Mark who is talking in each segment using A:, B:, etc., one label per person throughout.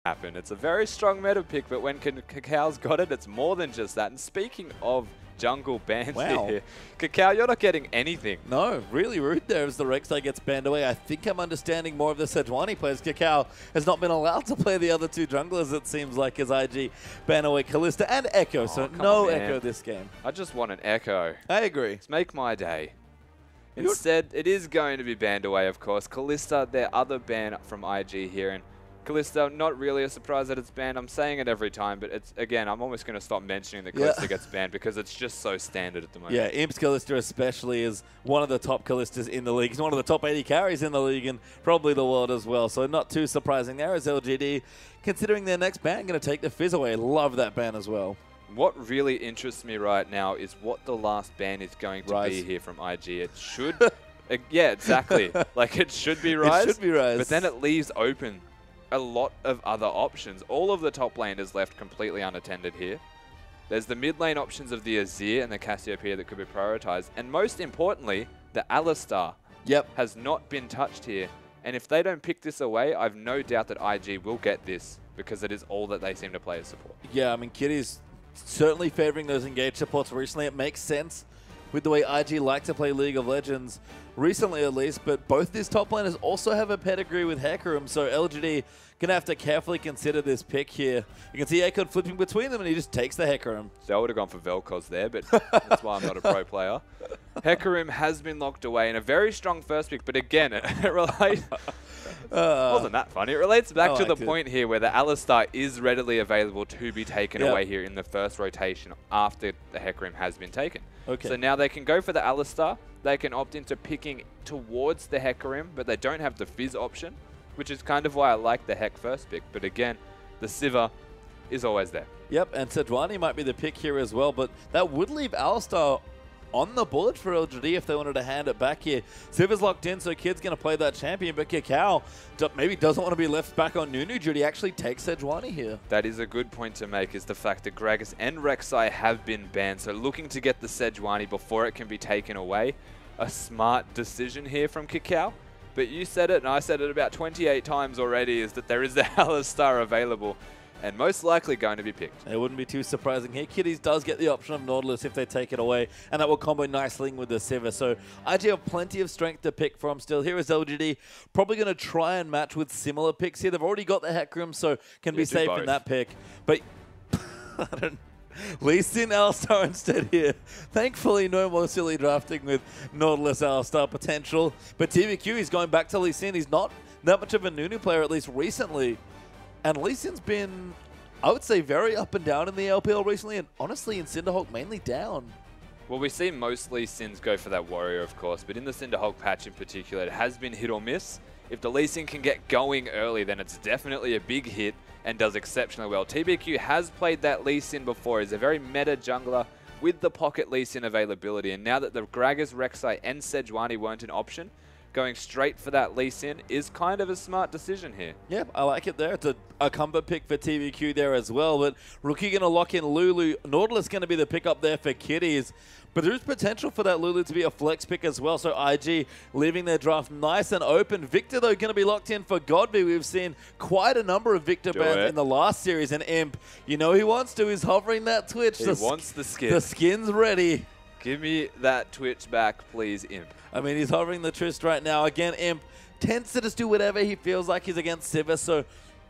A: happen. It's a very strong meta pick, but when Cacao's got it, it's more than just that. And speaking of jungle bans here, Cacao, you're not getting anything.
B: No, really rude there as the Rek'Sai gets banned away. I think I'm understanding more of the Sejuani players. Cacao has not been allowed to play the other two junglers, it seems like, as IG ban away Kalista and Echo, so no Echo this game.
A: I just want an Echo.
B: I agree.
A: Let's make my day. Instead, it is going to be banned away, of course. Kalista, their other ban from IG here, and Kalista, not really a surprise that it's banned. I'm saying it every time, but it's again, I'm almost going to stop mentioning that Kalista gets banned because it's just so standard at the moment.
B: Yeah, Imp's Kalista especially is one of the top Kalistas in the league. He's one of the top 80 carries in the league and probably the world as well. So not too surprising there as LGD, considering their next ban, going to take the Fizz away. Love that ban as well.
A: What really interests me right now is what the last ban is going to be here from IG. It should, yeah, exactly. Like it should be Rise.
B: It should be Rise.
A: But then it leaves open a lot of other options. All of the top lane is left completely unattended here. There's the mid lane options of the Azir and the Cassiopeia that could be prioritized. And most importantly, the Alistar has not been touched here. And if they don't pick this away, I've no doubt that IG will get this because it is all that they seem to play as support.
B: Yeah, I mean, Kitty's certainly favoring those engaged supports recently. It makes sense with the way IG like to play League of Legends, recently at least, but both these top laners also have a pedigree with Hecarim, so LGD going to have to carefully consider this pick here. You can see Echo flipping between them, and he just takes the Hecarim.
A: So I would have gone for Vel'Koz there, but that's why I'm not a pro player. Hecarim has been locked away in a very strong first pick, but again, it relates... wasn't that funny? It relates back to the point here where the Alistar is readily available to be taken away here in the first rotation after the Hecarim has been taken. So now they can go for the Alistar. They can opt into picking towards the Hecarim, but they don't have the Fizz option, which is kind of why I like the Heck first pick. But again, the Sivir is always there.
B: Yep, and Sejuani might be the pick here as well, but that would leave Alistar on the board for LGD if they wanted to hand it back here. Sivir's locked in, so Kid's going to play that champion, but Cacao maybe doesn't want to be left back on Nunu duty. Actually takes Sejuani here.
A: That is a good point to make, is the fact that Gragas and Rek'Sai have been banned, so looking to get the Sejuani before it can be taken away. A smart decision here from Cacao. But you said it, and I said it about 28 times already, is that there is the Alistar available, and most likely going to be picked.
B: It wouldn't be too surprising here. Kitties does get the option of Nautilus if they take it away, and that will combo nicely with the Sivir. So IG have plenty of strength to pick from still. Here is LGD, probably going to try and match with similar picks here. They've already got the Hecarim, so can be safe in that pick. But I don't Lee Sin Alistar instead here. Thankfully, no more silly drafting with Nautilus Alistar potential. But TVQ, he's going back to Lee Sin. He's not that much of a Nunu player, at least recently. And Lee Sin's been, I would say, very up and down in the LPL recently, and honestly in Cinderhulk mainly down.
A: Well, we see mostly Sins go for that warrior, of course, but in the Cinderhulk patch in particular, it has been hit or miss. If the Lee Sin can get going early, then it's definitely a big hit and does exceptionally well. TBQ has played that Lee Sin before. He's a very meta jungler with the pocket Lee Sin availability, and now that the Gragas, Rek'Sai, and Sejuani weren't an option, going straight for that Lee Sin is kind of a smart decision here.
B: Yeah, I like it there. It's a combo pick for TVQ there as well. But Rookie going to lock in Lulu. Nautilus going to be the pick up there for Kitties. But there is potential for that Lulu to be a flex pick as well. So IG leaving their draft nice and open. Victor, though, going to be locked in for Godby. We've seen quite a number of Victor bans in the last series. And Imp, you know he wants to. He's hovering that Twitch.
A: He wants the skin.
B: The skin's ready.
A: Give me that Twitch back, please, Imp.
B: I mean, he's hovering the Twitch right now. Again, Imp tends to just do whatever he feels like. He's against Sivir, so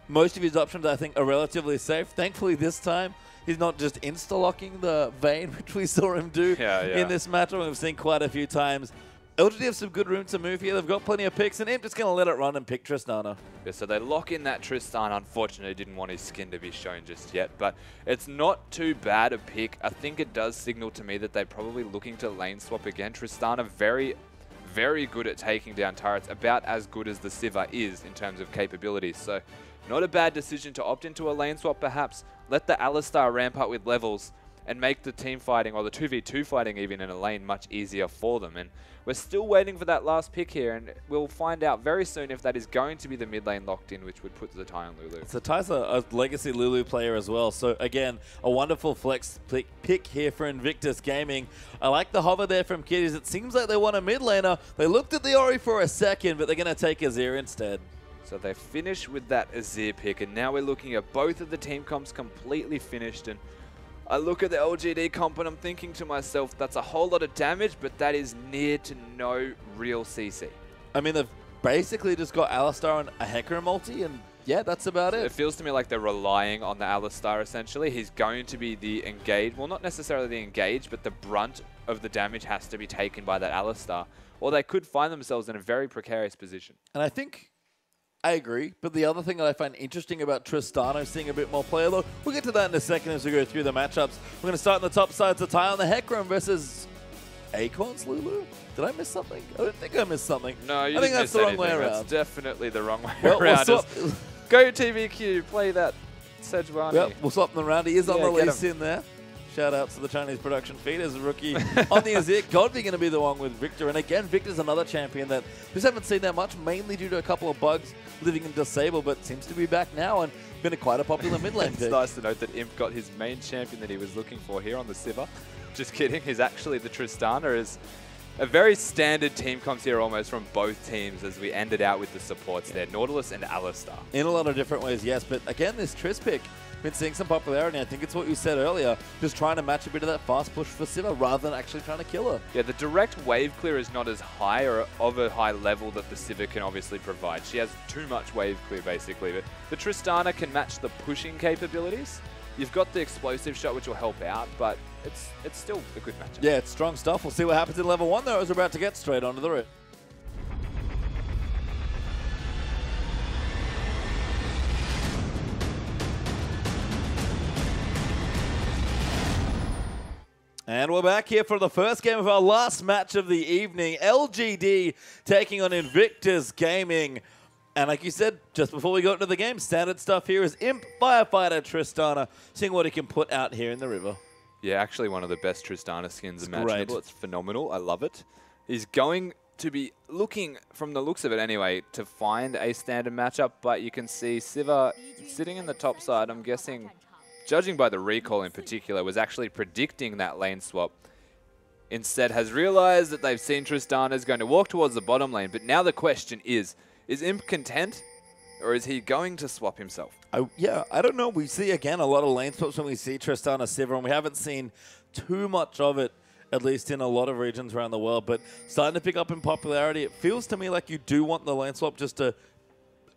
B: most of his options, I think, are relatively safe. Thankfully, this time, he's not just insta-locking the Vayne, which we saw him do in this matchup. We've seen quite a few times. LGD have some good room to move here. They've got plenty of picks, and Imp just going to let it run and pick Tristana.
A: Yeah, so they lock in that Tristana. Unfortunately, didn't want his skin to be shown just yet, but it's not too bad a pick. I think it does signal to me that they're probably looking to lane swap again. Tristana very good at taking down turrets, about as good as the Sivir is in terms of capabilities. So not a bad decision to opt into a lane swap perhaps. Let the Alistar ramp up with levels and make the team fighting, or the 2v2 fighting even in a lane, much easier for them. And we're still waiting for that last pick here, and we'll find out very soon if that is going to be the mid lane locked in, which would put the tie on Lulu.
B: So Ty's a legacy Lulu player as well. So again, a wonderful flex pick here for Invictus Gaming. I like the hover there from Kitties. It seems like they want a mid laner. They looked at the Ori for a second, but they're going to take Azir instead.
A: So they finish with that Azir pick, and now we're looking at both of the team comps completely finished. And I look at the LGD comp and I'm thinking to myself, that's a whole lot of damage, but that is near to no real CC.
B: I mean, they've basically just got Alistar and a Hecarim multi, and yeah, that's about it.
A: It feels to me like they're relying on the Alistar, essentially. He's going to be the engaged, well, not necessarily the engaged, but the brunt of the damage has to be taken by that Alistar, or they could find themselves in a very precarious position.
B: And I think I agree, but the other thing that I find interesting about Tristana seeing a bit more play, although we'll get to that in a second as we go through the matchups. We're going to start on the top side to tie on the Hecarim versus Acorns Lulu. Did I miss something? I don't think I missed something.
A: No, you
B: I think
A: didn't
B: that's
A: miss
B: the wrong way
A: anything.
B: around.
A: That's definitely the wrong way
B: Well,
A: around.
B: we'll
A: Go TVQ, play that Sejuani.
B: Yep, we'll swap them around. He is on the
A: get
B: lease in there. Shout out to the Chinese production feed as a rookie on the Azir. Godby going to be the one with Victor. And again, Victor's another champion that we just haven't seen that much, mainly due to a couple of bugs living in Disable, but seems to be back now and been quite a popular mid lane pick.
A: It's nice to note that Imp got his main champion that he was looking for here on the Sivir. Just kidding, he's actually the Tristana. Is a very standard team comps here almost from both teams as we ended out with the supports there, Nautilus and Alistar.
B: In a lot of different ways, yes. But again, this Triss pick, been seeing some popularity. I think it's what you said earlier, just trying to match a bit of that fast push for Sivir rather than actually trying to kill her.
A: Yeah, the direct wave clear is not as high or of a high level that the Sivir can obviously provide. She has too much wave clear basically, but the Tristana can match the pushing capabilities. You've got the explosive shot which will help out, but it's still a good matchup.
B: Yeah, it's strong stuff. We'll see what happens in level 1 though as we're about to get straight onto the rip. And we're back here for the first game of our last match of the evening. LGD taking on Invictus Gaming. And like you said, just before we go into the game, standard stuff here is Imp Firefighter Tristana, seeing what he can put out here in the river.
A: Yeah, actually one of the best Tristana skins imaginable.
B: Great.
A: It's phenomenal. I love it. He's going to be looking, from the looks of it anyway, to find a standard matchup, but you can see Sivir sitting in the top side, I'm guessing, judging by the recall in particular, was actually predicting that lane swap. Instead has realized that they've seen Tristana is going to walk towards the bottom lane, but now the question is Imp content, or is he going to swap himself?
B: Yeah, I don't know. We see, again, a lot of lane swaps when we see Tristana Sivir, and we haven't seen too much of it, at least in a lot of regions around the world, but starting to pick up in popularity. It feels to me like you do want the lane swap just to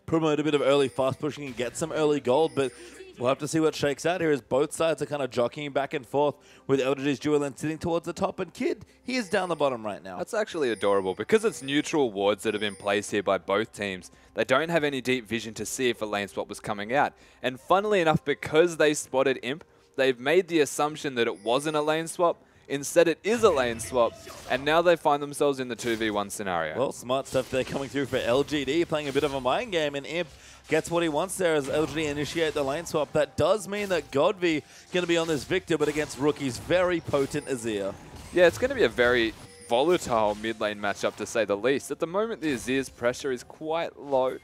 B: promote a bit of early fast pushing and get some early gold, but we'll have to see what shakes out here as both sides are kind of jockeying back and forth with LGD's dual lane sitting towards the top, and Kid, he is down the bottom right now.
A: That's actually adorable because it's neutral wards that have been placed here by both teams. They don't have any deep vision to see if a lane swap was coming out. And funnily enough, because they spotted Imp, they've made the assumption that it wasn't a lane swap. Instead, it is a lane swap, and now they find themselves in the 2v1 scenario.
B: Well, smart stuff there coming through for LGD, playing a bit of a mind game, and Imp gets what he wants there as LGD initiate the lane swap. That does mean that Godby going to be on this Victor, but against Rookie's very potent Azir.
A: Yeah, it's going to be a very volatile mid lane matchup, to say the least. At the moment, the Azir's pressure is quite low.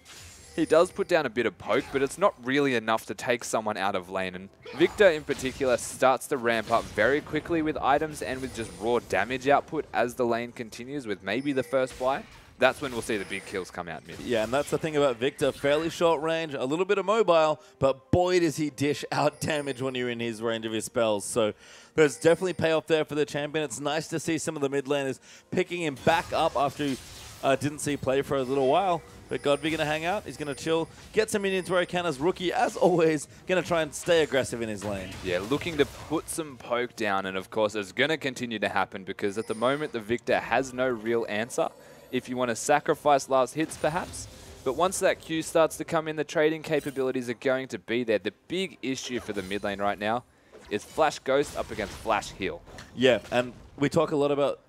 A: He does put down a bit of poke, but it's not really enough to take someone out of lane. And Victor, in particular, starts to ramp up very quickly with items and with just raw damage output as the lane continues with maybe the first buy. That's when we'll see the big kills come out mid.
B: Yeah, and that's the thing about Victor. Fairly short range, a little bit of mobile, but boy does he dish out damage when you're in his range of his spells. So there's definitely payoff there for the champion. It's nice to see some of the mid laners picking him back up after he didn't see play for a little while. But Godby going to hang out. He's going to chill, get some minions where he can as Rookie, as always, going to try and stay aggressive in his lane.
A: Yeah, looking to put some poke down, and of course it's going to continue to happen because at the moment the Victor has no real answer. If you want to sacrifice last hits, perhaps. But once that Q starts to come in, the trading capabilities are going to be there. The big issue for the mid lane right now is Flash Ghost up against Flash Heal.
B: Yeah, and we talk a lot about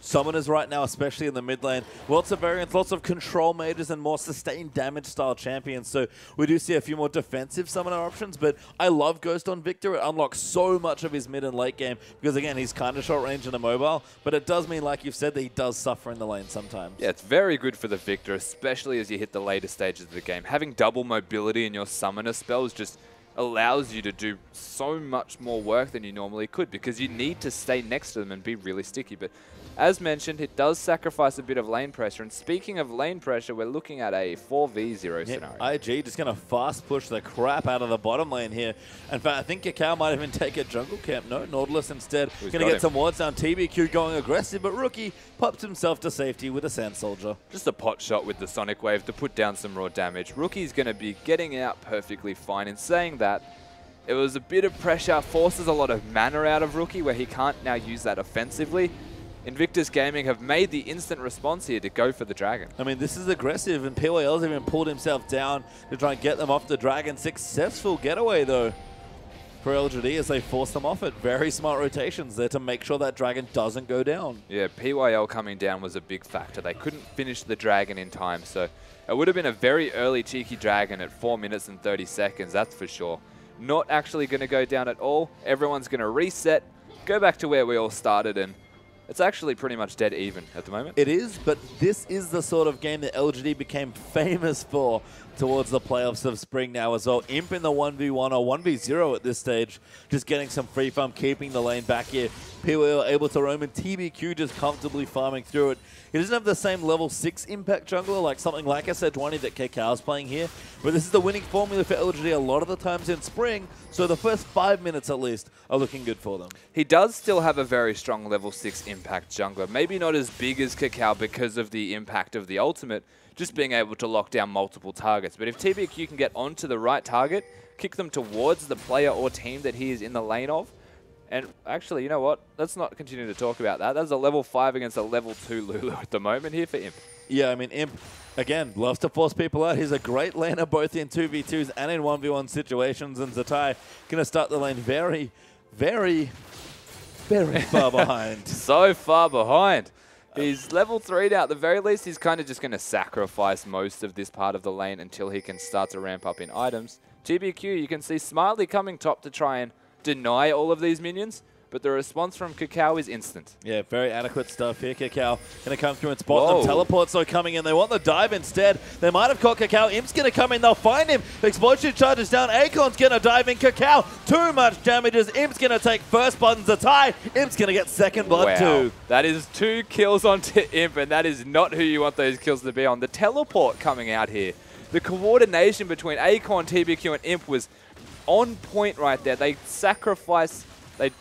B: summoners right now, especially in the mid lane. Lots of variants, lots of control mages and more sustained damage style champions. So we do see a few more defensive summoner options, but I love Ghost on Victor. It unlocks so much of his mid and late game because, again, he's kind of short range and immobile, but it does mean, like you've said, that he does suffer in the lane sometimes.
A: Yeah, it's very good for the Victor, especially as you hit the later stages of the game. Having double mobility in your summoner spells just allows you to do so much more work than you normally could because you need to stay next to them and be really sticky. But As mentioned, it does sacrifice a bit of lane pressure. And speaking of lane pressure, we're looking at a 4v0 scenario.
B: IG just going to fast push the crap out of the bottom lane here. In fact, I think Kakao might even take a jungle camp. No, Nautilus instead going to get some wards down. TBQ going aggressive, but Rookie pops himself to safety with a Sand Soldier.
A: Just a pot shot with the Sonic Wave to put down some raw damage. Rookie's going to be getting out perfectly fine. In saying that, it was a bit of pressure, forces a lot of mana out of Rookie where he can't now use that offensively. Invictus Gaming have made the instant response here to go for the Dragon. I
B: mean, this is aggressive, and PYL's even pulled himself down to try and get them off the Dragon. Successful getaway, though, for LGD as they force them off it. Very smart rotations there to make sure that Dragon doesn't go down.
A: Yeah, PYL coming down was a big factor. They couldn't finish the Dragon in time, so it would have been a very early cheeky Dragon at 4 minutes and 30 seconds, that's for sure. Not actually going to go down at all. Everyone's going to reset, go back to where we all started, and it's actually pretty much dead even at the moment.
B: It is, but this is the sort of game that LGD became famous for towards the playoffs of spring now as well. Imp in the 1v1 or 1v0 at this stage, just getting some free farm, keeping the lane back here. PYL able to roam, and TBQ just comfortably farming through it. He doesn't have the same level 6 impact jungler like something like a Sejuani that Kakao's playing here, but this is the winning formula for LGD a lot of the times in spring, so the first 5 minutes at least are looking good for them.
A: He does still have a very strong level 6 impact jungler, maybe not as big as Kakao because of the impact of the ultimate, just being able to lock down multiple targets. But if TBQ can get onto the right target, kick them towards the player or team that he is in the lane of, and actually, you know what? Let's not continue to talk about that. That's a level 5 against a level 2 Lulu at the moment here for Imp.
B: Yeah, I mean, Imp, again, loves to force people out. He's a great laner both in 2v2s and in 1v1 situations, and Zatai going to start the lane very, very, very far behind.
A: So far behind. He's level 3 now. At the very least, he's kind of just going to sacrifice most of this part of the lane until he can start to ramp up in items. TBQ, you can see smartly coming top to try and deny all of these minions, but the response from Kakao is instant.
B: Yeah, very adequate stuff here. Kakao going to come through and spot them. Teleports though coming in. They want the dive instead. They might have caught Kakao. Imp's going to come in. They'll find him. Explosion charges down. Akon's going to dive in. Kakao, too much damages. Imp's going to take first blood. Zatai, Imp's going to get second blood too.
A: That is 2 kills onto Imp, and that is not who you want those kills to be on. The teleport coming out here. The coordination between Akon, TBQ, and Imp was on point right there. They sacrificed,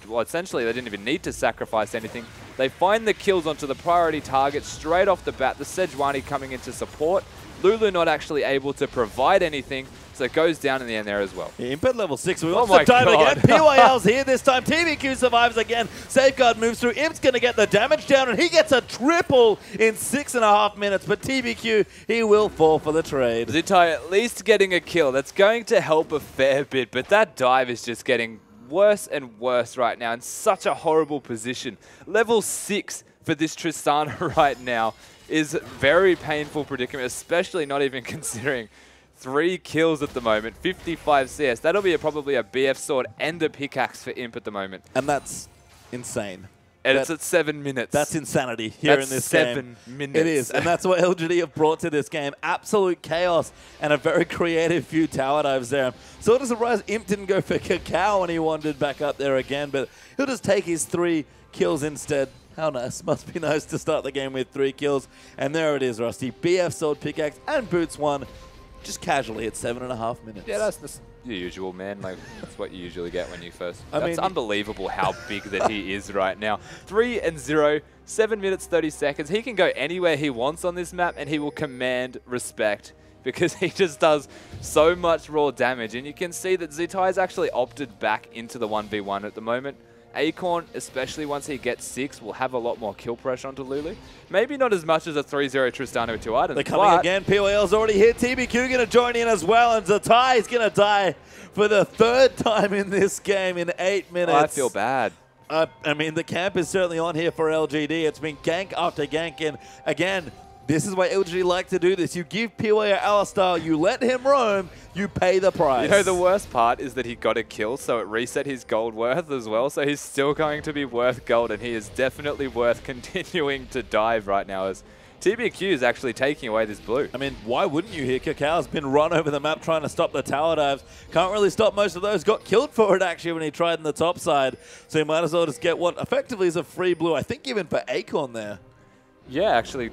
A: well, essentially they didn't even need to sacrifice anything. They find the kills onto the priority target straight off the bat. The Sejuani coming in to support. Lulu not actually able to provide anything, so it goes down in the end there as well.
B: Yeah, Imp at level 6. We want to dive again. PYL's here this time. TBQ survives again. Safeguard moves through. Imp's going to get the damage down, and he gets a triple in 6.5 minutes. But TBQ, he will fall for the trade.
A: Zatai at least getting a kill. That's going to help a fair bit, but that dive is just getting worse and worse right now in such a horrible position. Level 6 for this Tristana right now is very painful predicament, especially not even considering 3 kills at the moment, 55 CS. That'll be probably a BF sword and a pickaxe for Imp at the moment.
B: And that's insane.
A: And it's at 7 minutes.
B: That's insanity here in this game.
A: 7 minutes.
B: It is, and that's what LGD have brought to this game. Absolute chaos and a very creative few tower dives there. Sort of surprised Imp didn't go for Kakao when he wandered back up there again, but he'll just take his 3 kills instead. How nice. Must be nice to start the game with 3 kills. And there it is, Rusty. BF sword, pickaxe, and boots 1. Just casually at 7.5 minutes.
A: Yeah, that's the usual, man. Like, that's what you usually get when you first... That's unbelievable how big that he is right now. 3-0, 7 minutes, 30 seconds. He can go anywhere he wants on this map, and he will command respect because he just does so much raw damage. And you can see that Zatai's actually opted back into the 1v1 at the moment. Acorn, especially once he gets 6, will have a lot more kill pressure onto Lulu. Maybe not as much as a 3-0 Tristana with 2 items.
B: They're coming again. PYL's already hit. TBQ going to join in as well. And Zatai is going to die for the 3rd time in this game in 8 minutes.
A: I feel bad.
B: I mean, the camp is certainly on here for LGD. It's been gank after gank. And again, this is why LGD like to do this. You give PYL Alistar, you let him roam, you pay the price.
A: You know, the worst part is that he got a kill, so it reset his gold worth as well. So he's still going to be worth gold, and he is definitely worth continuing to dive right now as TBQ is actually taking away this blue.
B: I mean, why wouldn't you here? Cacao has been run over the map trying to stop the tower dives. Can't really stop most of those. Got killed for it, actually, when he tried in the top side. So he might as well just get what effectively is a free blue, I think even for Acorn there.
A: Yeah, actually.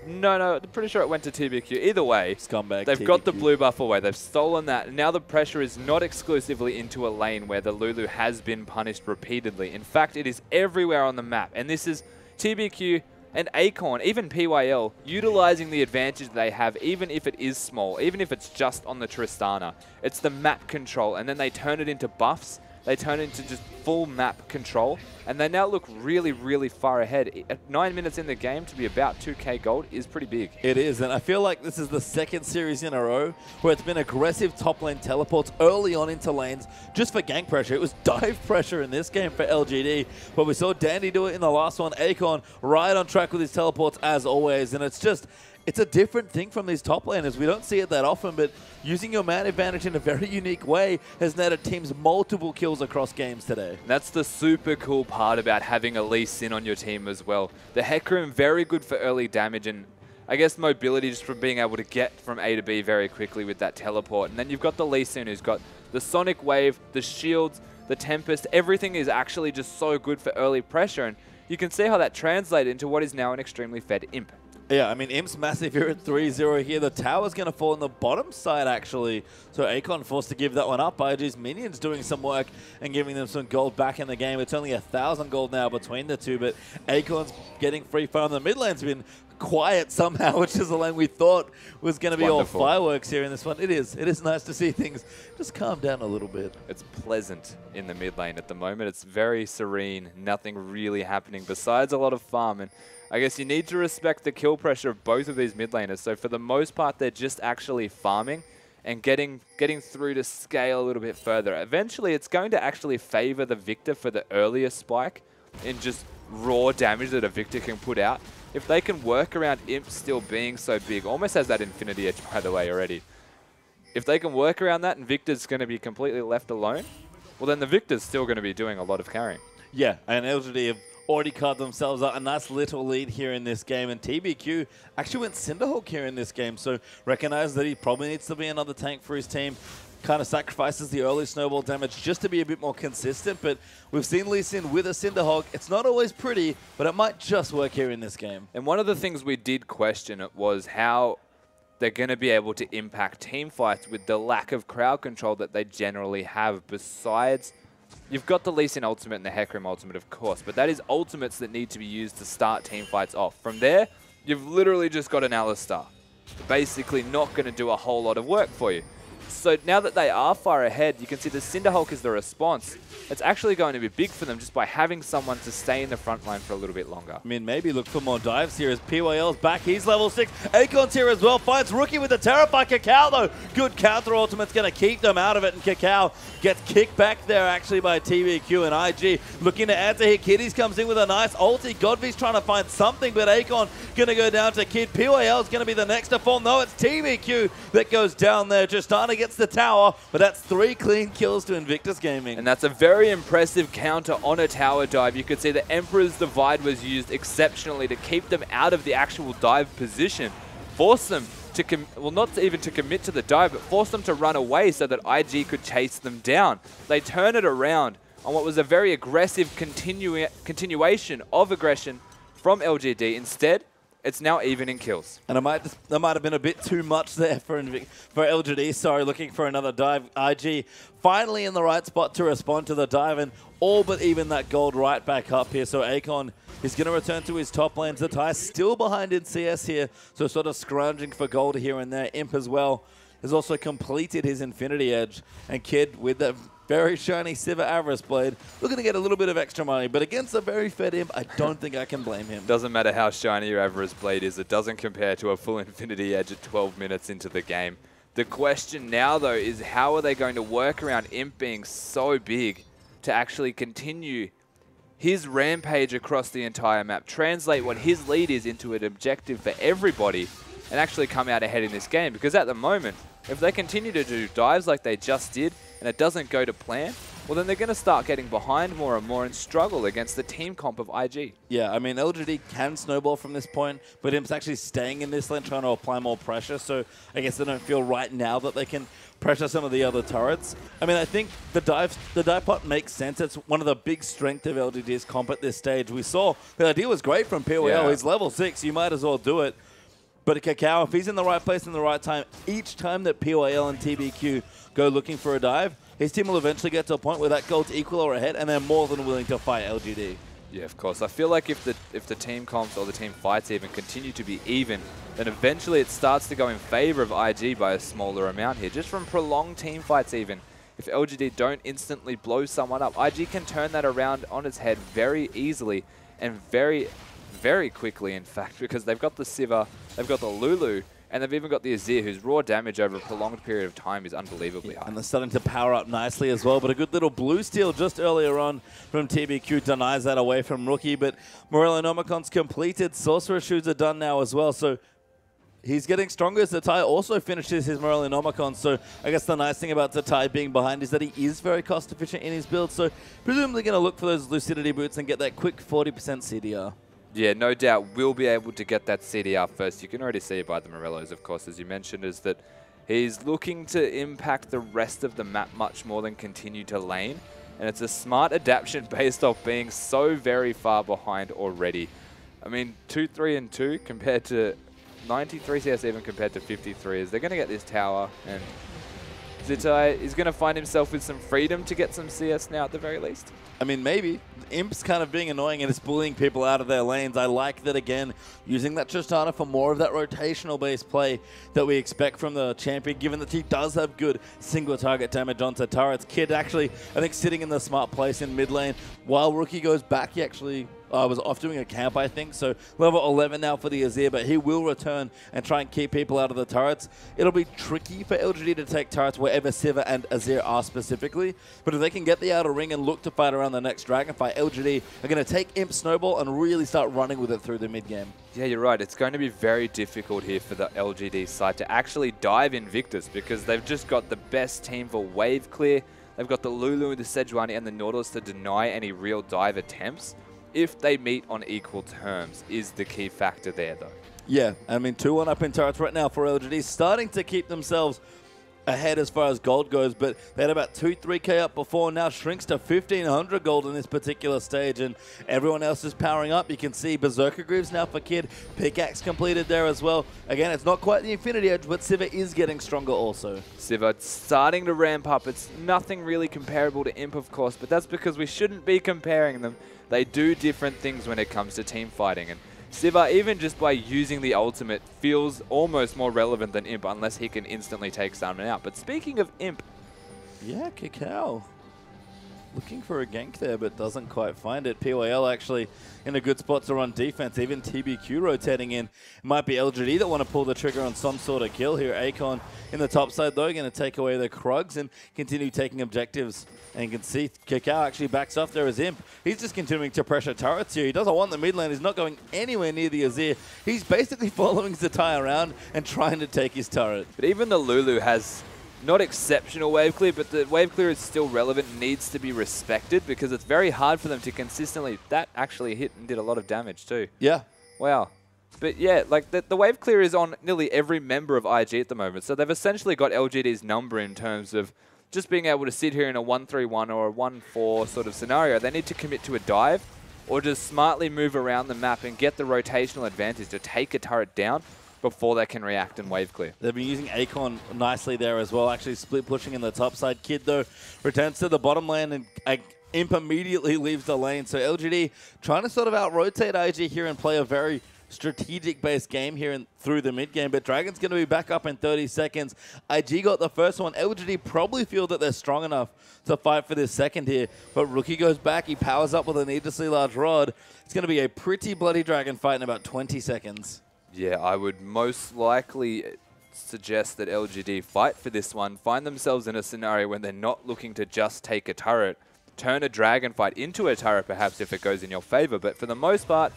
A: No, I'm pretty sure it went to TBQ. Either way,
B: Scumbag
A: they've
B: TBQ.
A: got the blue buff away. They've stolen that. And now the pressure is not exclusively into a lane where the Lulu has been punished repeatedly. In fact, it is everywhere on the map. And this is TBQ and Acorn, even PYL, utilizing the advantage they have, even if it is small, even if it's just on the Tristana. It's the map control, and then they turn it into buffs. They turn it into just full map control, and they now look really, really far ahead. At 9 minutes in the game, to be about 2k gold is pretty big.
B: It is, and I feel like this is the second series in a row where it's been aggressive top lane teleports early on into lanes just for gank pressure. It was dive pressure in this game for LGD, but we saw Dandy do it in the last one. Acorn right on track with his teleports as always, and it's a different thing from these top laners. We don't see it that often, but using your man advantage in a very unique way has netted teams multiple kills across games today.
A: That's the super cool part about having a Lee Sin on your team as well. The Hecarim, very good for early damage and I guess mobility just from being able to get from A to B very quickly with that teleport. And then you've got the Lee Sin who's got the Sonic Wave, the shields, the Tempest. Everything is actually just so good for early pressure. And you can see how that translated into what is now an extremely fed Imp.
B: Yeah, I mean, Imp's massive here at 3-0 here. The tower's going to fall on the bottom side, actually. So Acorn forced to give that one up. IG's minions doing some work and giving them some gold back in the game. It's only 1,000 gold now between the two, but Acorn's getting free farm. The mid lane's been quiet somehow, which is the lane we thought was going to be
A: wonderful.
B: All fireworks here in this one. It is nice to see things just calm down a little bit.
A: It's pleasant in the mid lane at the moment. It's very serene, nothing really happening besides a lot of farm. And I guess you need to respect the kill pressure of both of these mid laners. So for the most part, they're just actually farming and getting through to scale a little bit further. Eventually, it's going to actually favor the Victor for the earlier spike in just raw damage that a Victor can put out. If they can work around Imp still being so big, almost has that Infinity Edge, by the way, already. If they can work around that and Victor's going to be completely left alone, well, then the Victor's still going to be doing a lot of carrying.
B: Yeah, and LGD have already carved themselves out a nice little lead here in this game, and TBQ actually went Cinderhawk here in this game, so recognize that he probably needs to be another tank for his team. Kind of sacrifices the early snowball damage just to be a bit more consistent, but we've seen Lee Sin with a Cinderhawk. It's not always pretty, but it might just work here in this game.
A: And one of the things we did question was how they're going to be able to impact team fights with the lack of crowd control that they generally have. Besides, you've got the Lee Sin ultimate and the Hecarim ultimate, of course, but that is ultimates that need to be used to start team fights off. From there, you've literally just got an Alistar. Basically not going to do a whole lot of work for you. So now that they are far ahead, you can see the Cinderhulk is the response. It's actually going to be big for them just by having someone to stay in the front line for a little bit longer.
B: I mean, maybe look for more dives here as PYL's back. He's level 6. Acorn's here as well. Finds Rookie with the Terrify. Cacao, though. Good counter ultimate's going to keep them out of it. And Cacao gets kicked back there, actually, by TBQ and IG. Looking to answer here. Kiddies comes in with a nice ulti. Godvy's trying to find something, but Acorn going to go down to Kid. PYL's going to be the next to fall. No, it's TBQ that goes down there. Tristana gets the tower, but that's 3 clean kills to Invictus Gaming.
A: And that's a very impressive counter on a tower dive. You could see the Emperor's Divide was used exceptionally to keep them out of the actual dive position. Force them to, well, not even to commit to the dive, but force them to run away so that IG could chase them down. They turn it around on what was a very aggressive continuation of aggression from LGD. Instead, it's now even in kills.
B: And that might have been a bit too much there for LGD. Sorry, looking for another dive. IG finally in the right spot to respond to the dive, and all but even that gold right back up here. So Acorn is going to return to his top lanes. The tie still behind in CS here, so sort of scrounging for gold here and there. Imp as well has also completed his Infinity Edge. And Kid with the very shiny Sivir Avarice Blade, looking to get a little bit of extra money, but against a very fed Imp, I don't think I can blame him.
A: Doesn't matter how shiny your Avarice Blade is, it doesn't compare to a full Infinity Edge at 12 minutes into the game. The question now, though, is how are they going to work around Imp being so big to actually continue his rampage across the entire map, translate what his lead is into an objective for everybody, and actually come out ahead in this game? Because at the moment, if they continue to do dives like they just did, and it doesn't go to plan, well, then they're going to start getting behind more and more and struggle against the team comp of IG.
B: Yeah, I mean, LGD can snowball from this point, but Imp's actually staying in this lane, trying to apply more pressure, so I guess they don't feel right now that they can pressure some of the other turrets. I mean, I think the dive pot makes sense. It's one of the big strengths of LGD's comp at this stage. We saw the idea was great from POL.
A: Yeah.
B: He's level 6. You might as well do it. But Kakao, if he's in the right place in the right time, each time that POL and TBQ go looking for a dive, his team will eventually get to a point where that gold's equal or ahead, and they're more than willing to fight LGD.
A: Yeah, of course. I feel like if the team comps or the team fights even continue to be even, then eventually it starts to go in favor of IG by a smaller amount here. Just from prolonged team fights even, if LGD don't instantly blow someone up, IG can turn that around on its head very easily and very, very quickly, in fact, because they've got the Sivir, they've got the Lulu, and they've even got the Azir, whose raw damage over a prolonged period of time is unbelievably high.
B: And they're starting to power up nicely as well. But a good little blue steal just earlier on from TBQ denies that away from Rookie. But Morellonomicon's completed. Sorcerer Shoes are done now as well. So he's getting stronger as Zatai also finishes his Morellonomicon. So I guess the nice thing about Zatai being behind is that he is very cost efficient in his build. So presumably going to look for those Lucidity boots and get that quick 40% CDR.
A: Yeah, no doubt we'll be able to get that CDR first. You can already see it by the Morellos, of course, as you mentioned, is that he's looking to impact the rest of the map much more than continue to lane. And it's a smart adaptation based off being so very far behind already. I mean, 2-3-2 compared to 93 CS even compared to 53 is they're going to get this tower, and Zitai is going to find himself with some freedom to get some CS now at the very least.
B: I mean, maybe. Imp's kind of being annoying and it's bullying people out of their lanes. I like that, again, using that Tristana for more of that rotational-based play that we expect from the champion, given that he does have good single-target damage onto turrets. Kid actually, I think, sitting in the smart place in mid lane. While Rookie goes back, he actually was off doing a camp, I think. So level 11 now for the Azir, but he will return and try and keep people out of the turrets. It'll be tricky for LGD to take turrets wherever Sivir and Azir are specifically. But if they can get the outer ring and look to fight around the next dragon fight, LGD are going to take Imp Snowball and really start running with it through the mid game.
A: Yeah, you're right. It's going to be very difficult here for the LGD side to actually dive Invictus because they've just got the best team for wave clear. They've got the Lulu, the Sejuani, and the Nautilus to deny any real dive attempts. If they meet on equal terms is the key factor there, though.
B: Yeah, I mean, 2-1 up in turrets right now for LGD, starting to keep themselves ahead as far as gold goes, but they had about 2-3k up before, now shrinks to 1,500 gold in this particular stage, and everyone else is powering up. You can see Berserker Greaves now for Kid, Pickaxe completed there as well. Again, it's not quite the Infinity Edge, but Sivir is getting stronger also. Sivir
A: starting to ramp up. It's nothing really comparable to Imp, of course, but that's because we shouldn't be comparing them. They do different things when it comes to team fighting, and Sivir, even just by using the ultimate, feels almost more relevant than Imp unless he can instantly take someone out. But speaking of Imp...
B: Yeah, Kakao. Looking for a gank there, but doesn't quite find it. POL actually in a good spot to run defense. Even TBQ rotating in. It might be LGD that want to pull the trigger on some sort of kill here. Akon in the top side, though, going to take away the Krugs and continue taking objectives. And you can see Kakao actually backs off there as Imp. He's just continuing to pressure turrets here. He doesn't want the mid lane. He's not going anywhere near the Azir. He's basically following Zatai around and trying to take his turret.
A: But even the Lulu has... not exceptional wave clear, but the wave clear is still relevant, needs to be respected because it's very hard for them to consistently... That actually hit and did a lot of damage too.
B: Yeah.
A: Wow. But yeah, like the wave clear is on nearly every member of IG at the moment. So they've essentially got LGD's number in terms of just being able to sit here in a 1-3-1 or a 1-4 sort of scenario. They need to commit to a dive or just smartly move around the map and get the rotational advantage to take a turret down before they can react and wave clear.
B: They've been using Akon nicely there as well, actually split pushing in the top side. Kid, though, returns to the bottom lane and Imp immediately leaves the lane. So LGD trying to sort of out-rotate IG here and play a very strategic-based game here through the mid-game, but Dragon's going to be back up in 30 seconds. IG got the first one. LGD probably feel that they're strong enough to fight for this second here, but Rookie goes back. He powers up with a needlessly large rod. It's going to be a pretty bloody Dragon fight in about 20 seconds.
A: Yeah, I would most likely suggest that LGD fight for this one, find themselves in a scenario when they're not looking to just take a turret, turn a Dragon fight into a turret perhaps if it goes in your favor, but for the most part,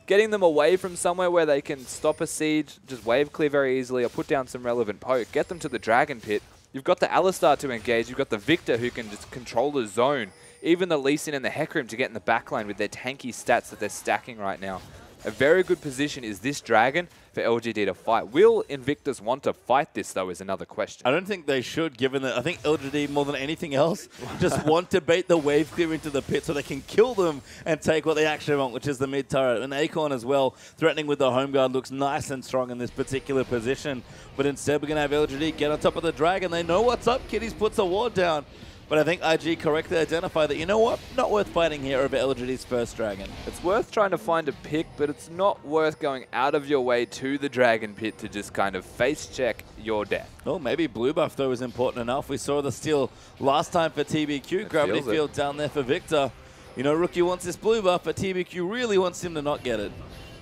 A: getting them away from somewhere where they can stop a siege, just wave clear very easily or put down some relevant poke, get them to the Dragon pit, You've got the Alistar to engage. You've got the Victor who can just control the zone. Even the Lee Sin and the Hecarim to get in the backline with their tanky stats that they're stacking right now. A very good position is this Dragon for LGD to fight. Will Invictus want to fight this, though, is another question.
B: I don't think they should, given that I think LGD, more than anything else, just want to bait the wave clear into the pit so they can kill them and take what they actually want, which is the mid turret. And Acorn as well, threatening with the home guard, looks nice and strong in this particular position. But instead, we're going to have LGD get on top of the Dragon. They know what's up. Kitties puts a ward down. But I think IG correctly identified that, you know what, not worth fighting here over LGD's first Dragon.
A: It's worth trying to find a pick, but it's not worth going out of your way to the Dragon Pit to just kind of face check your death.
B: Oh, maybe blue buff, though, is important enough. We saw the steal last time for TBQ. Gravity Field down there for Victor. You know, Rookie wants this blue buff, but TBQ really wants him to not get it.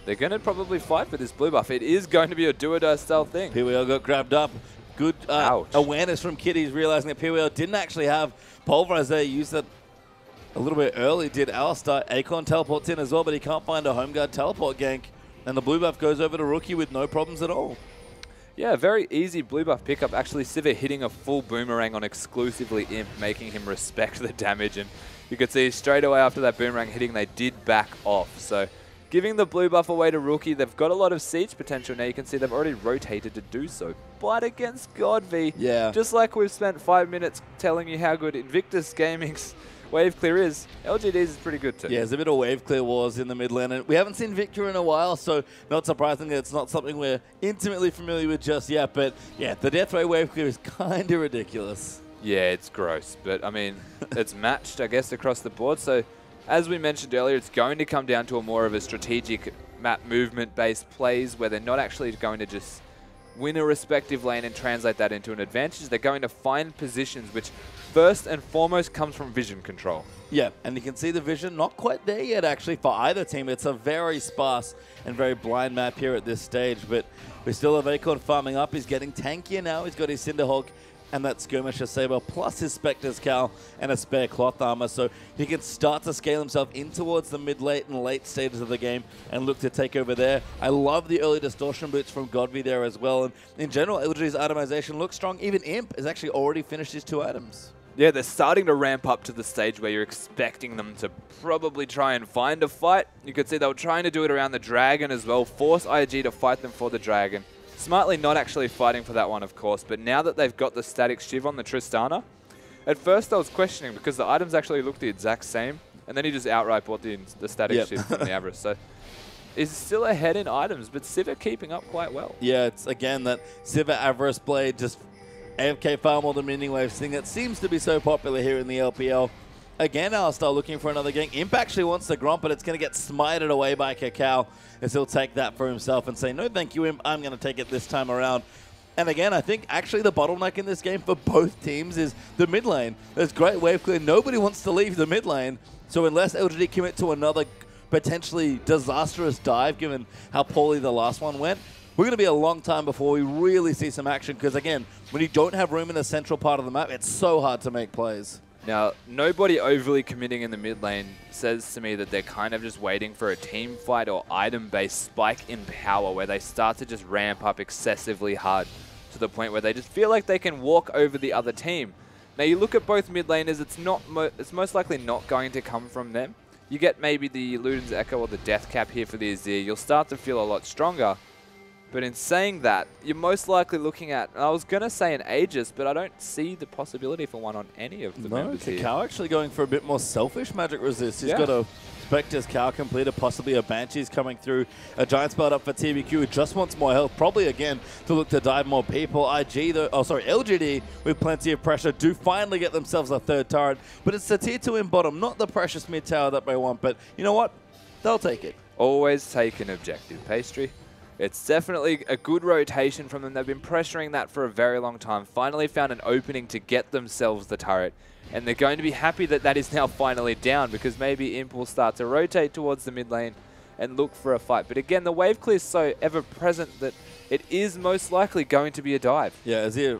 A: They're going to probably fight for this blue buff. It is going to be a do-or-die style thing.
B: PWL got grabbed up. Good awareness from Kitties, realizing that PWL didn't actually have Pulverize there. Used it a little bit early, did Alistar. Acorn teleports in as well, but he can't find a home guard teleport gank. And the blue buff goes over to Rookie with no problems at all.
A: Yeah, very easy blue buff pickup. Actually, Sivir hitting a full boomerang on exclusively Imp, making him respect the damage. And you could see straight away after that boomerang hitting, they did back off. So giving the blue buff away to Rookie, they've got a lot of siege potential now. You can see they've already rotated to do so. But against Godv, just like we've spent 5 minutes telling you how good Invictus Gaming's wave clear is, LGD's is pretty good too.
B: Yeah, there's a bit of wave clear wars in the mid lane, and we haven't seen Victor in a while, so not surprisingly, it's not something we're intimately familiar with just yet. But yeah, the death ray wave clear is kind of ridiculous.
A: Yeah, it's gross, but I mean, it's matched, I guess, across the board. So as we mentioned earlier, it's going to come down to a more of a strategic map movement-based plays where they're not actually going to just win a respective lane and translate that into an advantage. They're going to find positions which first and foremost comes from vision control.
B: Yeah, and you can see the vision not quite there yet actually for either team. It's a very sparse and very blind map here at this stage, but we still have Acorn farming up. He's getting tankier now. He's got his Cinderhawk and that Skirmisher Saber, plus his Spectre's Cowl and a spare cloth armor. So he can start to scale himself in towards the mid-late and late stages of the game and look to take over there. I love the early distortion boots from Godv there as well. And in general, LGD's itemization looks strong. Even Imp has actually already finished his 2 items.
A: Yeah, they're starting to ramp up to the stage where you're expecting them to probably try and find a fight. You could see they were trying to do it around the Dragon as well, force IG to fight them for the Dragon. Smartly not actually fighting for that one, of course, but now that they've got the static Shiv on the Tristana, at first I was questioning because the items actually look the exact same, and then he just outright bought the static Shiv from the Avarice. So he's still ahead in items, but Sivir keeping up quite well.
B: Yeah, it's again that Sivir Avarice Blade, just AFK far more than Minion Waves thing that seems to be so popular here in the LPL. Again, Alistar looking for another gank. Imp actually wants the Gromp, but it's going to get smited away by Cacao, as he'll take that for himself and say, no thank you, Imp, I'm going to take it this time around. And again, I think actually the bottleneck in this game for both teams is the mid lane. There's great wave clear. Nobody wants to leave the mid lane. So unless LGD commit to another potentially disastrous dive, given how poorly the last one went, we're going to be a long time before we really see some action. Because again, when you don't have room in the central part of the map, it's so hard to make plays.
A: Now, nobody overly committing in the mid lane says to me that they're kind of just waiting for a team fight or item-based spike in power where they start to just ramp up excessively hard to the point where they just feel like they can walk over the other team. Now, you look at both mid laners, it's most likely not going to come from them. You get maybe the Luden's Echo or the Death Cap here for the Azir. You'll start to feel a lot stronger. But in saying that, you're most likely looking at, I was going to say an Aegis, but I don't see the possibility for one on any of the members here.
B: Cacao actually going for a bit more selfish magic resist. He's got a Spectre's Cowl completed, possibly a Banshee's coming through. A Giant Spell up for TBQ who just wants more health, probably again to look to dive more people. IG, though, LGD with plenty of pressure do finally get themselves a third turret, but it's the tier 2 in bottom, not the precious mid tower that they want, but you know what? They'll take it.
A: Always take an objective, Pastry. It's definitely a good rotation from them. They've been pressuring that for a very long time. Finally found an opening to get themselves the turret. And they're going to be happy that that is now finally down because maybe Imp will start to rotate towards the mid lane and look for a fight. But again, the wave clear is so ever-present that it is most likely going to be a dive.
B: Yeah, Azir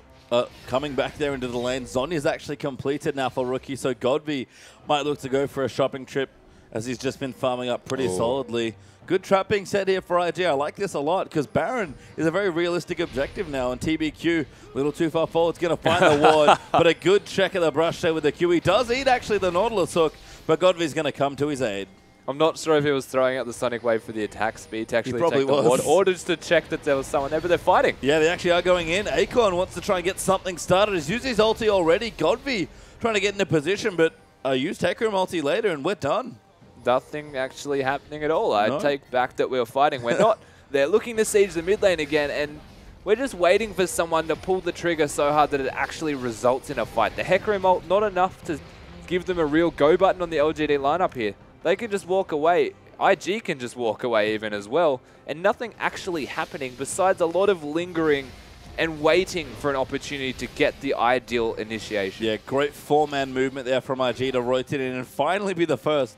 B: coming back there into the lane. Zonya's actually completed now for Rookie, so Godv might look to go for a shopping trip as he's just been farming up pretty solidly. Good trap being set here for IG. I like this a lot because Baron is a very realistic objective now, and TBQ, a little too far forward, is going to find the ward, but a good check of the brush there with the Q. He does eat actually the Nautilus hook, but Godvy's going to come to his aid.
A: I'm not sure if he was throwing out the Sonic Wave for the attack speed to actually
B: probably
A: take the ward, or just to check that there was someone there, but they're fighting.
B: Yeah, they actually are going in. Acorn wants to try and get something started. He's used his ulti already. Godvy trying to get into position, but I used Hecarim ulti later, and we're done.
A: Nothing actually happening at all. I take back that we were fighting. We're not. They're looking to siege the mid lane again, and we're just waiting for someone to pull the trigger so hard that it actually results in a fight. The Hecarim ult, not enough to give them a real go button on the LGD lineup here. They can just walk away. IG can just walk away even as well, and nothing actually happening besides a lot of lingering and waiting for an opportunity to get the ideal initiation.
B: Yeah, great four-man movement there from IG to rotate in and finally be the first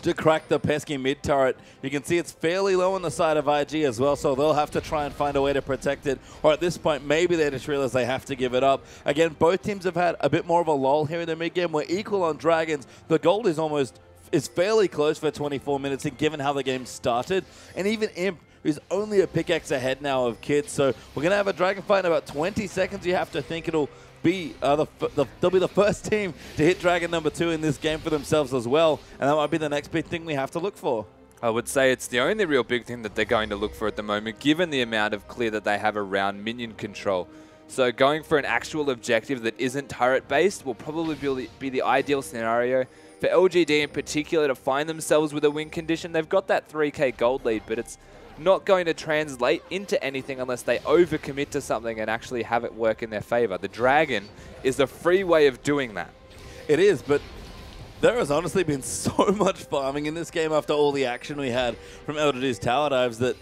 B: to crack the pesky mid turret. You can see it's fairly low on the side of IG as well, so they'll have to try and find a way to protect it. Or at this point, maybe they just realize they have to give it up. Again, both teams have had a bit more of a lull here in the mid game. We're equal on Dragons. The gold is fairly close for 24 minutes, and given how the game started. And even Imp, who's only a pickaxe ahead now of Kids. So we're going to have a Dragon fight in about 20 seconds. You have to think it'll be they'll be the first team to hit Dragon number 2 in this game for themselves as well. And that might be the next big thing we have to look for.
A: I would say it's the only real big thing that they're going to look for at the moment, given the amount of clear that they have around minion control. So going for an actual objective that isn't turret-based will probably be the ideal scenario. For LGD in particular to find themselves with a win condition, they've got that 3k gold lead, but it's not going to translate into anything unless they overcommit to something and actually have it work in their favor. The Dragon is a free way of doing that.
B: It is, but there has honestly been so much farming in this game after all the action we had from LGD's tower dives that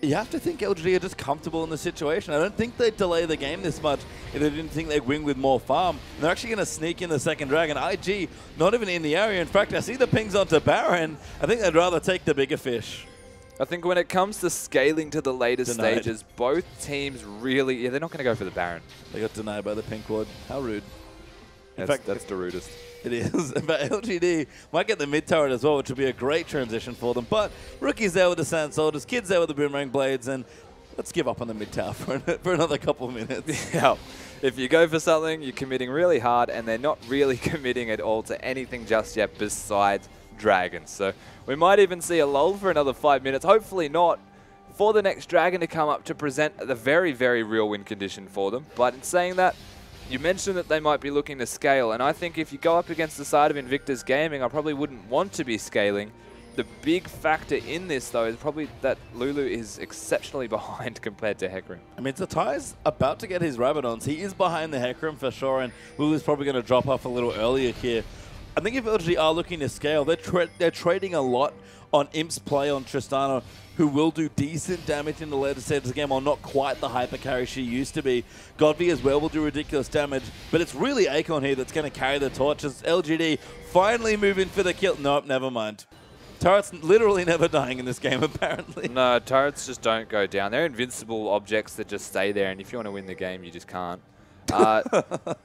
B: you have to think LGD are just comfortable in the situation. I don't think they'd delay the game this much if they didn't think they'd win with more farm. And they're actually going to sneak in the second Dragon. IG, not even in the area. In fact, I see the pings onto Baron. I think they'd rather take the bigger fish.
A: I think when it comes to scaling to the later stages, both teams really... Yeah, they're not going to go for the Baron.
B: They got denied by the pink ward. How rude.
A: In fact, that's the rudest.
B: It is. But LGD might get the mid turret as well, which would be a great transition for them. But Rookie's there with the Sand Soldiers, Kids there with the Boomerang Blades, and let's give up on the mid tower for another couple of minutes.
A: Yeah. If you go for something, you're committing really hard, and they're not really committing at all to anything just yet besides Dragons. So we might even see a lull for another 5 minutes. Hopefully not, for the next Dragon to come up to present the very, very real win condition for them. But in saying that, you mentioned that they might be looking to scale, and I think if you go up against the side of Invictus Gaming, I probably wouldn't want to be scaling. The big factor in this, though, is probably that Lulu is exceptionally behind compared to Hecarim.
B: I mean, Zatai's about to get his Rabadons. He is behind the Hecarim for sure, and Lulu's probably going to drop off a little earlier here. I think if LG are looking to scale, they're trading a lot on Imp's play on Tristana, who will do decent damage in the later stages of the game, while not quite the hyper carry she used to be. Godby as well will do ridiculous damage, but it's really Acorn here that's going to carry the torch as LGD finally move in for the kill. Nope, never mind. Turrets literally never dying in this game, apparently.
A: No, turrets just don't go down. They're invincible objects that just stay there, and if you want to win the game, you just can't.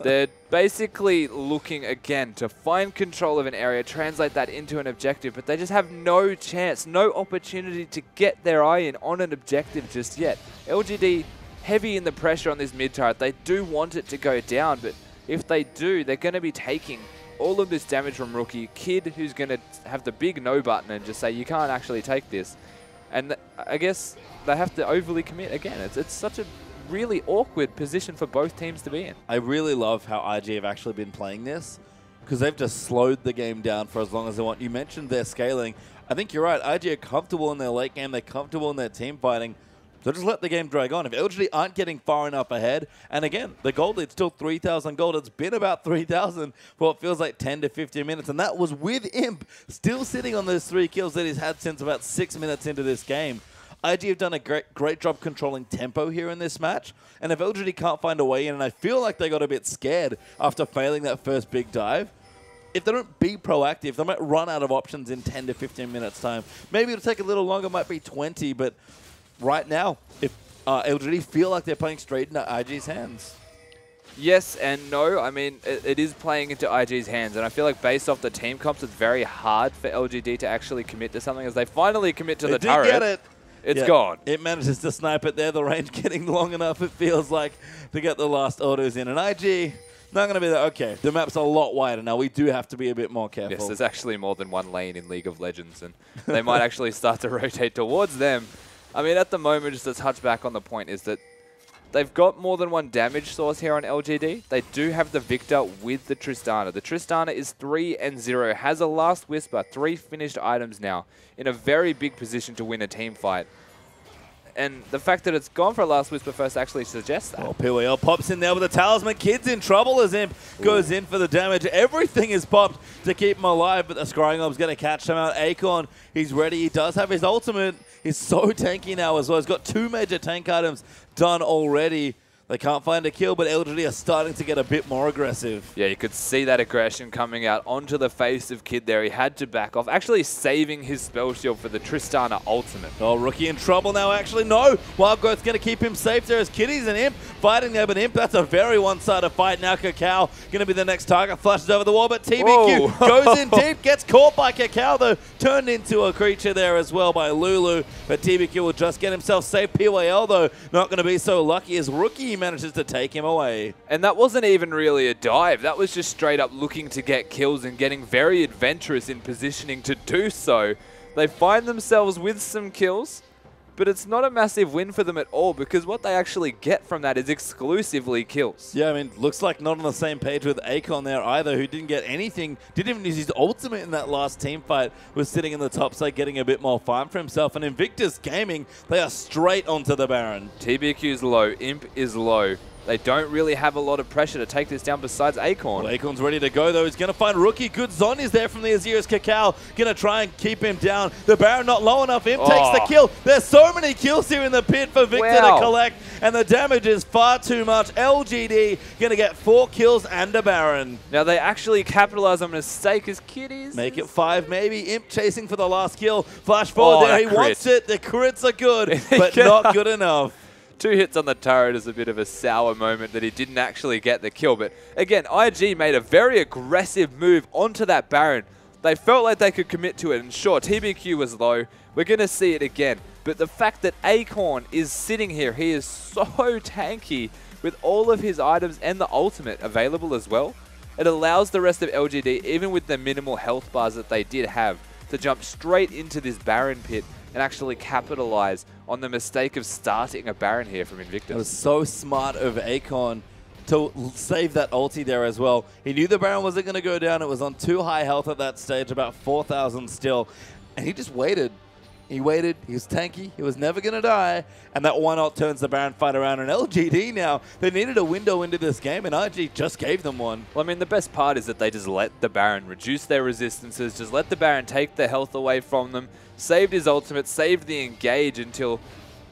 A: They're basically looking, again, to find control of an area, translate that into an objective, but they just have no chance, no opportunity to get their eye in on an objective just yet. LGD heavy in the pressure on this mid turret. They do want it to go down, but if they do, they're going to be taking all of this damage from Rookie. Kid, who's going to have the big no button and just say, you can't actually take this. And I guess they have to overly commit again. It's such a really awkward position for both teams to be in.
B: I really love how IG have actually been playing this, because they've just slowed the game down for as long as they want. You mentioned their scaling. I think you're right. IG are comfortable in their late game. They're comfortable in their team fighting. So just let the game drag on. If LGD aren't getting far enough ahead, and again, the gold lead's still 3,000 gold. It's been about 3,000 for what feels like 10 to 15 minutes, and that was with Imp still sitting on those 3 kills that he's had since about 6 minutes into this game. IG have done a great job controlling tempo here in this match, and if LGD can't find a way in, and I feel like they got a bit scared after failing that first big dive, if they don't be proactive, they might run out of options in 10 to 15 minutes time. Maybe it'll take a little longer, might be 20, but right now, if LGD feel like they're playing straight into IG's hands.
A: Yes and no. I mean, it is playing into IG's hands, and I feel like based off the team comps, it's very hard for LGD to actually commit to something as they finally commit to the turret.
B: They did get it.
A: It's gone.
B: It manages to snipe it there. The range getting long enough, it feels like, to get the last autos in. And IG, not going to be there. Okay, the map's a lot wider now. We do have to be a bit more careful.
A: Yes, there's actually more than one lane in League of Legends, and they might actually start to rotate towards them. I mean, at the moment, just to touch back on the point, is that they've got more than one damage source here on LGD. They do have the Victor with the Tristana. The Tristana is 3-0, has a Last Whisper, 3 finished items now, in a very big position to win a team fight. And the fact that it's gone for a Last Whisper first actually suggests that.
B: Oh, PWL pops in there with the Talisman. Kid's in trouble as Imp goes in for the damage. Everything is popped to keep him alive, but the Scrying Orb's going to catch him out. Acorn, he's ready. He does have his ultimate. He's so tanky now as well. He's got 2 major tank items done already. They can't find a kill, but LGD are starting to get a bit more aggressive.
A: Yeah, you could see that aggression coming out onto the face of Kid there. He had to back off, actually saving his spell shield for the Tristana ultimate.
B: Oh, Rookie in trouble now, actually. No, Wild Growth's going to keep him safe there as Kitty's and Imp fighting there, but Imp, that's a very one-sided fight. Now Cacao going to be the next target, flushes over the wall, but TBQ goes in deep, gets caught by Cacao, though, turned into a creature there as well by Lulu, but TBQ will just get himself safe. PYL, though, not going to be so lucky as Rookie manages to take him away.
A: And that wasn't even really a dive. That was just straight up looking to get kills and getting very adventurous in positioning to do so. They find themselves with some kills, but it's not a massive win for them at all because what they actually get from that is exclusively kills.
B: Yeah, I mean, looks like not on the same page with Akon there either, who didn't get anything, didn't even use his ultimate in that last team fight, was sitting in the top side getting a bit more farm for himself. And Invictus Gaming, they are straight onto the Baron.
A: TBQ's low, Imp is low. They don't really have a lot of pressure to take this down besides Acorn.
B: Well, Acorn's ready to go, though. He's going to find Rookie. Good Zon is there from the Azir's Cacao. Going to try and keep him down. The Baron not low enough. Imp takes the kill. There's so many kills here in the pit for Victor to collect, and the damage is far too much. LGD going to get 4 kills and a Baron.
A: Now, they actually capitalize on a mistake as Kitties.
B: Make it 5, maybe. Imp chasing for the last kill. Flash forward there. He wants it. The crits are good, but not good enough.
A: 2 hits on the turret is a bit of a sour moment that he didn't actually get the kill. But again, IG made a very aggressive move onto that Baron. They felt like they could commit to it. And sure, TBQ was low. We're going to see it again. But the fact that Acorn is sitting here, he is so tanky with all of his items and the ultimate available as well. It allows the rest of LGD, even with the minimal health bars that they did have, to jump straight into this Baron pit and actually capitalize on the mistake of starting a Baron here from Invictus.
B: It was so smart of Akon to save that ulti there as well. He knew the Baron wasn't going to go down. It was on 2 high health at that stage, about 4,000 still. And he just waited. He waited. He was tanky. He was never going to die. And that 1-ult turns the Baron fight around. And LGD now, they needed a window into this game, and IG just gave them one.
A: Well, I mean, the best part is that they just let the Baron reduce their resistances, just let the Baron take the health away from them, saved his ultimate, saved the engage until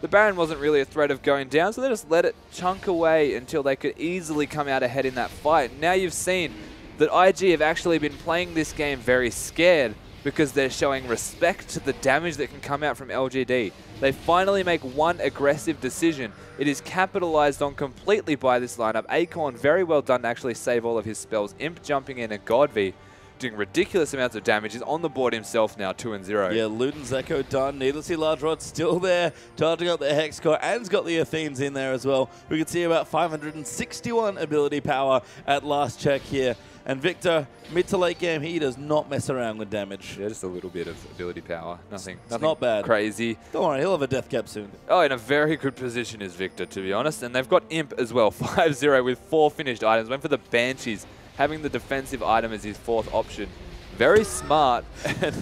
A: the Baron wasn't really a threat of going down, so they just let it chunk away until they could easily come out ahead in that fight. Now you've seen that IG have actually been playing this game very scared because they're showing respect to the damage that can come out from LGD. They finally make one aggressive decision. It is capitalized on completely by this lineup. Acorn, very well done to actually save all of his spells. Imp jumping in, and Godv doing ridiculous amounts of damage. He's on the board himself now, 2-0.
B: Yeah, Luden's Echo done. Needlessly Large Rod still there, charging up the Hex Core, and's got the Athenes in there as well. We can see about 561 ability power at last check here. And Victor, mid to late game, he does not mess around with damage.
A: Yeah, just a little bit of ability power. Nothing
B: not bad.
A: Crazy.
B: Don't worry, he'll have a death cap soon.
A: Oh, in a very good position is Victor, to be honest. And they've got Imp as well, 5-0 with 4 finished items. Went for the Banshees, having the defensive item as his 4th option. Very smart, and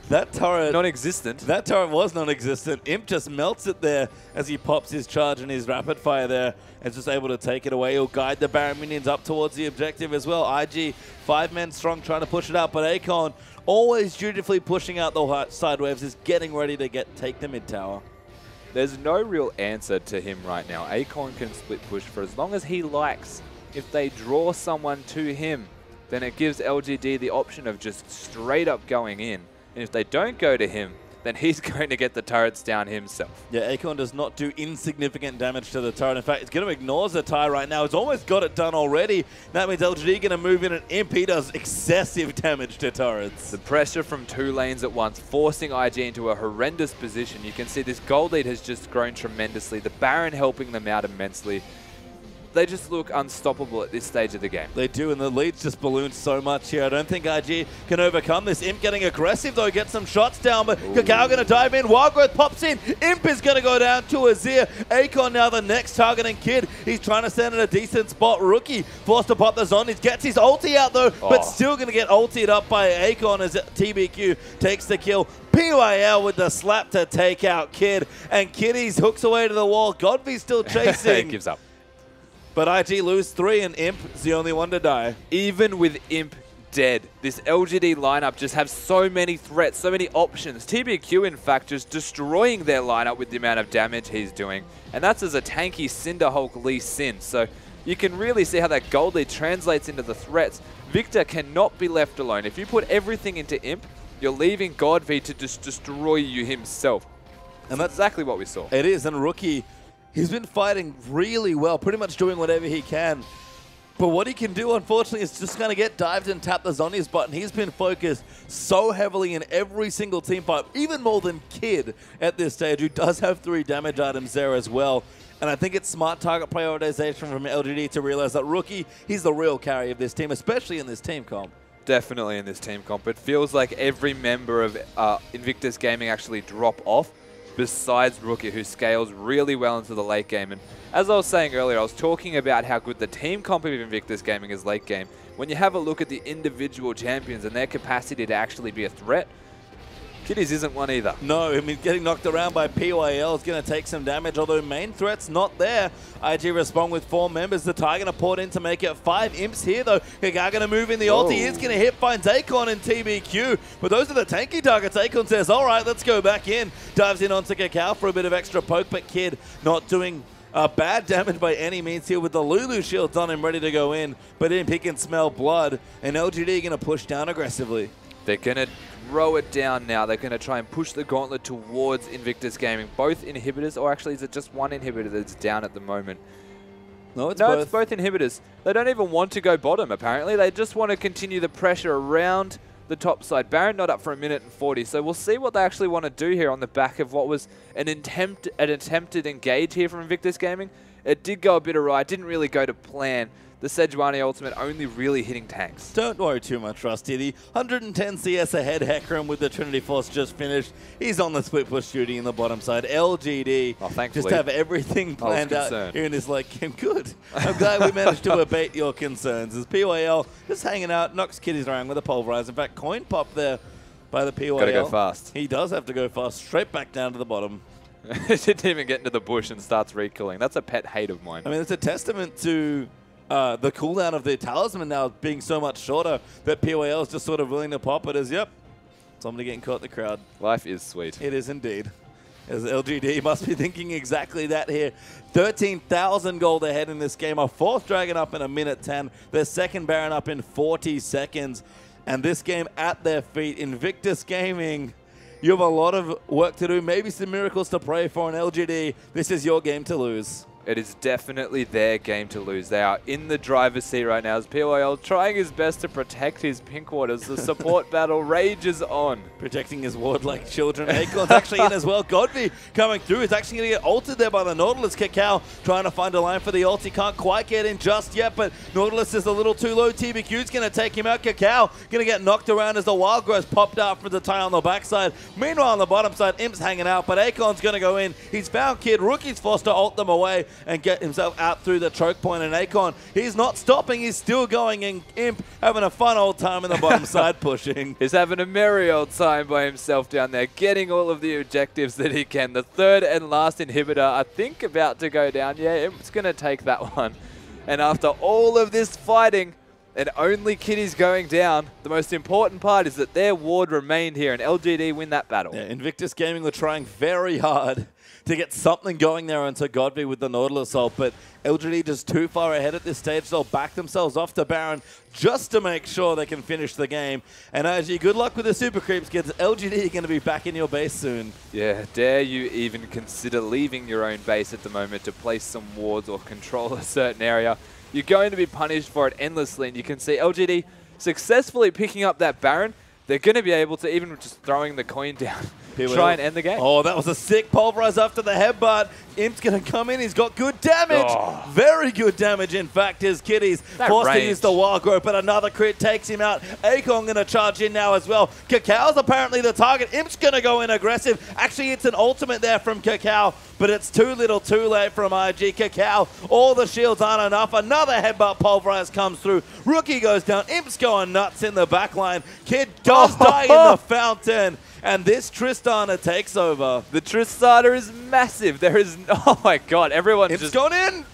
A: that turret non-existent.
B: That turret was non-existent. Imp just melts it there as he pops his charge and his rapid fire there and just able to take it away. He'll guide the Baron minions up towards the objective as well. IG, 5 men strong, trying to push it out, but Akon, always dutifully pushing out the side waves, is getting ready to take the mid tower.
A: There's no real answer to him right now. Akon can split push for as long as he likes. If they draw someone to him, then it gives LGD the option of just straight up going in. And if they don't go to him, then he's going to get the turrets down himself.
B: Yeah, Akon does not do insignificant damage to the turret. In fact, he's going to ignore Zatai right now. He's almost got it done already. That means LGD going to move in, and Imp, he does excessive damage to turrets.
A: The pressure from 2 lanes at once, forcing IG into a horrendous position. You can see this gold lead has just grown tremendously. The Baron helping them out immensely. They just look unstoppable at this stage of the game.
B: They do, and the lead's just ballooned so much here. I don't think IG can overcome this. Imp getting aggressive, though, gets some shots down, but Kakao going to dive in. Wildgrowth pops in. Imp is going to go down to Azir. Akon now the next targeting kid. He's trying to stand in a decent spot. Rookie forced to pop the zombies. Gets his ulti out, though, but still going to get ultied up by Akon as TBQ takes the kill. PYL with the slap to take out Kid, and Kiddies hooks away to the wall. Godby's still chasing.
A: Gives up.
B: But IG lose 3, and Imp is the only one to die.
A: Even with Imp dead, this LGD lineup just have so many threats, so many options. TBQ, in fact, just destroying their lineup with the amount of damage he's doing. And that's as a tanky Cinderhulk Lee Sin. So you can really see how that gold lead translates into the threats. Victor cannot be left alone. If you put everything into Imp, you're leaving Godby to just destroy you himself. And that's exactly what we saw.
B: It is, and Rookie, he's been fighting really well, pretty much doing whatever he can. But what he can do, unfortunately, is just going to get dived and tap the Zhonya's button. He's been focused so heavily in every single team fight, even more than Kid at this stage, who does have 3 damage items there as well. And I think it's smart target prioritization from LGD to realize that Rookie, he's the real carry of this team, especially in this team comp.
A: Definitely in this team comp. It feels like every member of Invictus Gaming actually drop off, besides Rookie, who scales really well into the late game. And as I was saying earlier, I was talking about how good the team comp of Invictus Gaming is late game. When you have a look at the individual champions and their capacity to actually be a threat, Kiddies isn't one either. No,
B: I mean, getting knocked around by PYL is going to take some damage, although main threat's not there. IG respond with 4 members. The Tiger going to port in to make it 5 imps here, though. Gaga going to move in. The ulti is going to hit, finds Akon and TBQ. But those are the tanky targets. Akon says, all right, let's go back in. Dives in onto Kakao for a bit of extra poke, but Kid not doing bad damage by any means here with the Lulu shields on him, ready to go in. But Imp, he can smell blood, and LGD going to push down aggressively.
A: They're going to throw it down now. They're going to try and push the gauntlet towards Invictus Gaming. Both inhibitors, or actually is it just one inhibitor that's down at the moment?
B: No, it's both.
A: It's both inhibitors. They don't even want to go bottom, apparently. They just want to continue the pressure around the top side. Baron not up for 1:40, so we'll see what they actually want to do here on the back of what was an attempted engage here from Invictus Gaming. It did go a bit awry. It didn't really go to plan. The Sejuani ultimate only really hitting tanks.
B: Don't worry too much, Rusty. The 110 CS ahead Hecarim with the Trinity Force just finished. He's on the split push duty in the bottom side. LGD just have everything planned out here in this late game. Good. I'm glad we managed to abate your concerns. As PYL just hanging out, knocks Kiddies around with a pulverize. In fact, coin pop there by the PYL.
A: Gotta go fast.
B: He does have to go fast, straight back down to the bottom.
A: Didn't even get into the bush and starts recalling. That's a pet hate of mine.
B: I mean, it's a testament to the cooldown of the talisman now being so much shorter that PYL is just sort of willing to pop it as, yep, somebody getting caught in the crowd.
A: Life is sweet.
B: It is indeed. As LGD must be thinking exactly that here. 13,000 gold ahead in this game. Our 4th Dragon up in 1:10. Their 2nd Baron up in 40 seconds. And this game at their feet. Invictus Gaming, you have a lot of work to do. Maybe some miracles to pray for on LGD. This is your game to lose.
A: It is definitely their game to lose. They are in the driver's seat right now as PYL trying his best to protect his pink waters. The support battle rages on.
B: Protecting his ward like children. Akon's actually in as well. Godby coming through. He's actually going to get ulted there by the Nautilus. Kakao trying to find a line for the ult. He can't quite get in just yet, but Nautilus is a little too low. TBQ's going to take him out. Kakao going to get knocked around as the Wild Growth popped out for the tie on the backside. Meanwhile, on the bottom side, Imp's hanging out, but Akon's going to go in. He's found Kid. Rookie's forced to ult them away and get himself out through the choke point, and Akon, he's not stopping, he's still going, and Imp having a fun old time in the bottom side pushing.
A: He's having a merry old time by himself down there, getting all of the objectives that he can. The 3rd and last inhibitor, I think, about to go down. Yeah, Imp's going to take that one. And after all of this fighting, And only Kitty's going down. The most important part is that their ward remained here, and LGD win that battle.
B: Yeah, Invictus Gaming were trying very hard to get something going there onto Godby with the Nautilus ult, but LGD just too far ahead at this stage. They'll back themselves off to Baron just to make sure they can finish the game. And IG, good luck with the super creeps, kids. LGD are going to be back in your base soon.
A: Yeah, dare you even consider leaving your own base at the moment to place some wards or control a certain area. You're going to be punished for it endlessly, and you can see LGD successfully picking up that Baron. They're going to be able to, even just throwing the coin down, try and end the game.
B: Oh, that was a sick pulverize after the headbutt. Imp's going to come in. He's got good damage. Oh. Very good damage, in fact, his Kitties. Forced to use the wild growth, but another crit takes him out. Akon going to charge in now as well. Cacao's apparently the target. Imp's going to go in aggressive. Actually, it's an ultimate there from Cacao, but it's too little too late from IG. Cacao, all the shields aren't enough. Another headbutt pulverize comes through. Rookie goes down. Imp's going nuts in the backline. Kid does die in the fountain. And this Tristana takes over.
A: The Tristana is massive. There is, oh my god, everyone's
B: Imp's
A: just
B: gone in.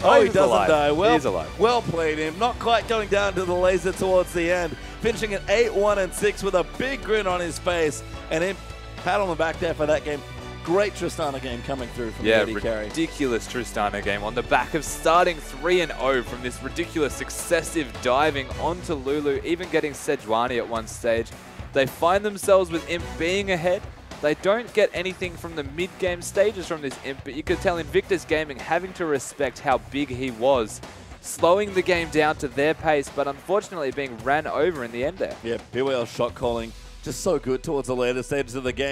B: Oh, he doesn't
A: alive.
B: die. Well,
A: he's alive.
B: Well played him. Not quite going down to the laser towards the end. Finishing at 8-1-6 with a big grin on his face. And Imp, pat on the back there for that game. Great Tristana game coming through from AD Carry.
A: Ridiculous Tristana game on the back of starting 3-0 from this ridiculous successive diving onto Lulu, even getting Sejuani at one stage. They find themselves with Imp being ahead. They don't get anything from the mid-game stages from this Imp, but you could tell Invictus Gaming having to respect how big he was, slowing the game down to their pace, but unfortunately being ran over in the end there.
B: Yeah, BWL shot calling just so good towards the later stages of the game.